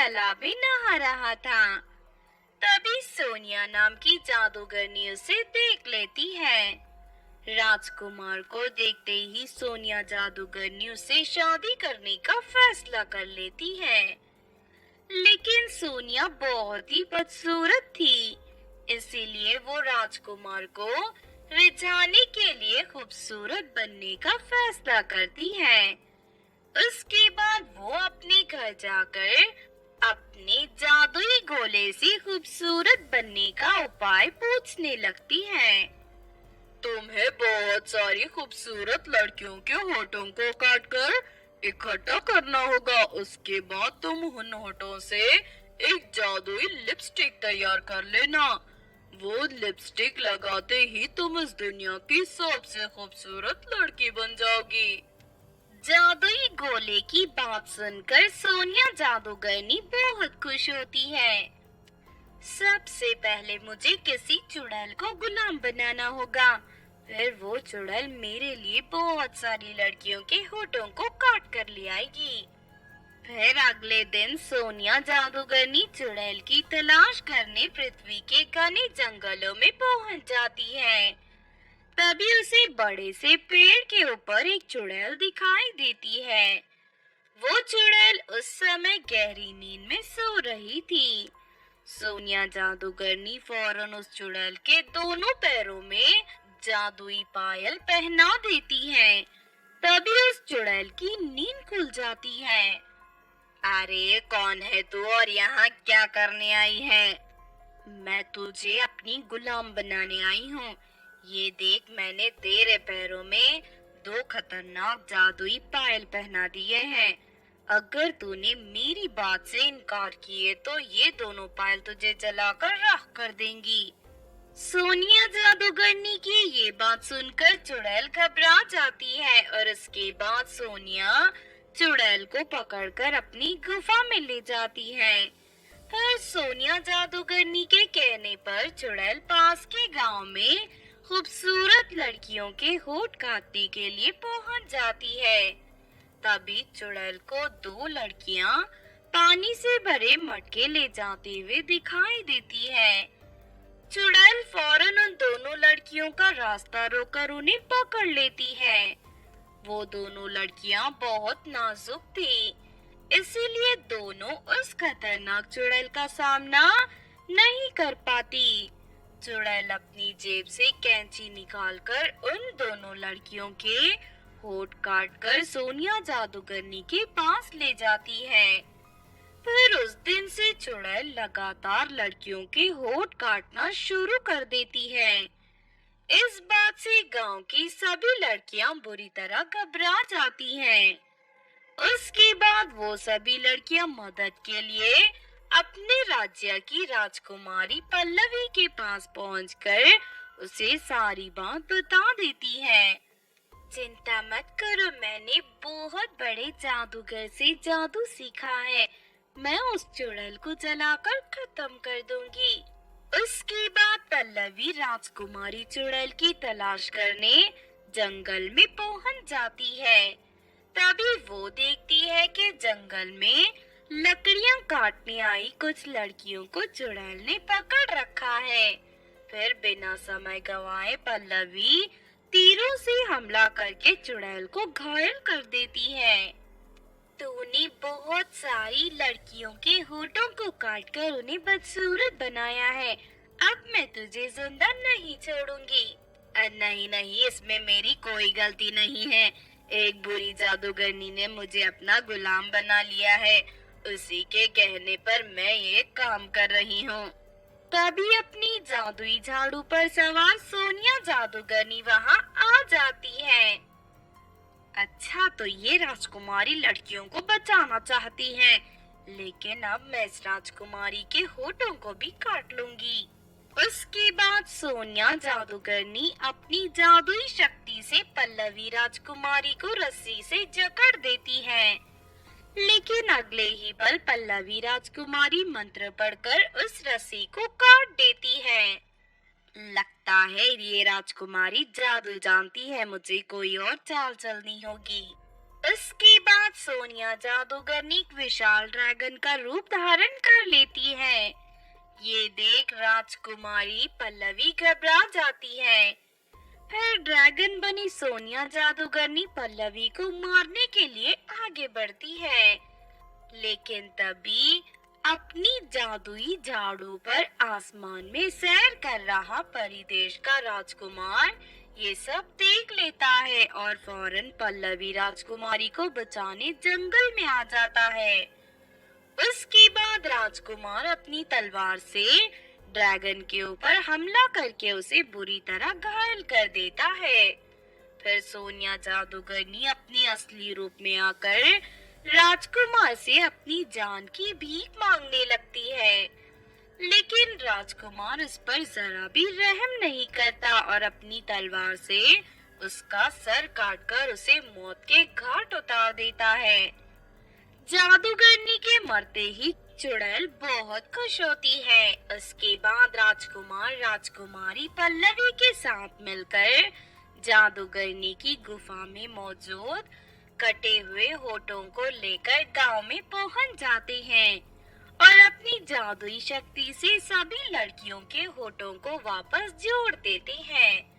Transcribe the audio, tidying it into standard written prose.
तालाब में नहा रहा था। तभी सोनिया नाम की जादूगरनी उसे देख लेती है। राजकुमार को देखते ही सोनिया जादूगरनी उससे शादी करने का फैसला कर लेती है। लेकिन सोनिया बहुत ही बदसूरत थी, इसीलिए वो राजकुमार को रिझाने के लिए खूबसूरत बनने का फैसला करती है। उसके बाद वो अपने घर जाकर अपने जादुई गोले से खूबसूरत बनने का उपाय पूछने लगती है। तुम्हें बहुत सारी खूबसूरत लड़कियों के होठों को काटकर इकट्ठा करना होगा। उसके बाद तुम उन होठों से एक जादुई लिपस्टिक तैयार कर लेना। वो लिपस्टिक लगाते ही तुम इस दुनिया की सबसे खूबसूरत लड़की बन जाओगी। जादुई गोले की बात सुनकर सोनिया जादूगरनी बहुत खुश होती है। सबसे पहले मुझे किसी चुड़ैल को गुलाम बनाना होगा, फिर वो चुड़ैल मेरे लिए बहुत सारी लड़कियों के होठों को काट कर ले आएगी। फिर अगले दिन सोनिया जादूगरनी चुड़ैल की तलाश करने पृथ्वी के घने जंगलों में पहुंच जाती है। तभी उसे बड़े से पेड़ के ऊपर एक चुड़ैल दिखाई देती है। वो चुड़ैल उस समय गहरी नींद में सो रही थी। सोनिया जादूगरनी फौरन उस चुड़ैल के दोनों पैरों में जादुई पायल पहना देती है। तभी उस चुड़ैल की नींद खुल जाती है। अरे कौन है तू और यहाँ क्या करने आई है? मैं तुझे अपनी गुलाम बनाने आई हूँ। ये देख, मैंने तेरे पैरों में 2 खतरनाक जादुई पायल पहना दिए हैं। अगर तूने मेरी बात से इनकार किए तो ये दोनों पायल तुझे जलाकर राख कर देंगी। सोनिया जादूगरनी की ये बात सुनकर चुड़ैल घबरा जाती है और उसके बाद सोनिया चुड़ैल को पकड़कर अपनी गुफा में ले जाती है। फिर सोनिया जादूगरनी के कहने पर चुड़ैल पास के गांव में खूबसूरत लड़कियों के होठ काटने के लिए पहुंच जाती है। तभी चुड़ैल को 2 लड़कियां पानी से भरे मटके ले जाते हुए दिखाई देती है। चुड़ैल फौरन उन दोनों लड़कियों का रास्ता रोककर उन्हें पकड़ लेती है। वो दोनों लड़कियां बहुत नाजुक थी, इसीलिए दोनों उस खतरनाक चुड़ैल का सामना नहीं कर पाती। चुड़ैल अपनी जेब से कैंची निकालकर उन दोनों लड़कियों के होठ काटकर सोनिया जादूगरनी के पास ले जाती है। फिर उस दिन से चुड़ैल लगातार लड़कियों के होठ काटना शुरू कर देती है। इस बात से गांव की सभी लड़कियां बुरी तरह घबरा जाती हैं। उसके बाद वो सभी लड़कियां मदद के लिए अपने राज्य की राजकुमारी पल्लवी के पास पहुंचकर उसे सारी बात बता देती हैं। चिंता मत करो, मैंने बहुत बड़े जादूगर से जादू सीखा है। मैं उस चुड़ैल को जलाकर खत्म कर दूंगी। उसके बाद पल्लवी राजकुमारी चुड़ैल की तलाश करने जंगल में पहुंच जाती है। तभी वो देखती है कि जंगल में लकड़ियां काटने आई कुछ लड़कियों को चुड़ैल ने पकड़ रखा है। फिर बिना समय गंवाए पल्लवी तीरों से हमला करके चुड़ैल को घायल कर देती है। तूने बहुत सारी लड़कियों के होठों को काटकर उन्हें बदसूरत बनाया है। अब मैं तुझे जिंदा नहीं छोड़ूंगी। नहीं नहीं, इसमें मेरी कोई गलती नहीं है। एक बुरी जादूगरनी ने मुझे अपना गुलाम बना लिया है। उसी के कहने पर मैं ये काम कर रही हूँ। तभी अपनी जादुई झाड़ू पर सवार सोनिया जादूगरनी वहाँ आ जाती है। अच्छा, तो ये राजकुमारी लड़कियों को बचाना चाहती हैं, लेकिन अब मैं इस राजकुमारी के होठों को भी काट लूंगी। उसके बाद सोनिया जादूगरनी अपनी जादुई शक्ति से पल्लवी राजकुमारी को रस्सी से जकड़ देती है। लेकिन अगले ही पल पल्लवी राजकुमारी मंत्र पढ़कर उस रस्सी को काट देती है। लगता है ये राजकुमारी जादू जानती है, मुझे कोई और चाल चलनी होगी। उसके बाद सोनिया जादूगरनी एक विशाल ड्रैगन का रूप धारण कर लेती है। ये देख राजकुमारी पल्लवी घबरा जाती है। फिर ड्रैगन बनी सोनिया जादूगरनी पल्लवी को मारने के लिए आगे बढ़ती है, लेकिन तभी अपनी जादुई झाड़ू पर आसमान में सैर कर रहा परिदेश का राजकुमार ये सब देख लेता है और फौरन पल्लवी राजकुमारी को बचाने जंगल में आ जाता है। उसके बाद राजकुमार अपनी तलवार से ड्रैगन के ऊपर हमला करके उसे बुरी तरह घायल कर देता है। फिर सोनिया जादूगरनी अपनी असली रूप में आकर राजकुमार से अपनी जान की भीख मांगने लगती है, लेकिन राजकुमार उस पर जरा भी रहम नहीं करता और अपनी तलवार से उसका सर काटकर उसे मौत के घाट उतार देता है। जादूगरनी के मरते ही चुड़ैल बहुत खुश होती है। उसके बाद राजकुमार राजकुमारी पल्लवी के साथ मिलकर जादूगरनी की गुफा में मौजूद कटे हुए होठों को लेकर गांव में पहुंच जाते हैं और अपनी जादुई शक्ति से सभी लड़कियों के होठों को वापस जोड़ देते हैं।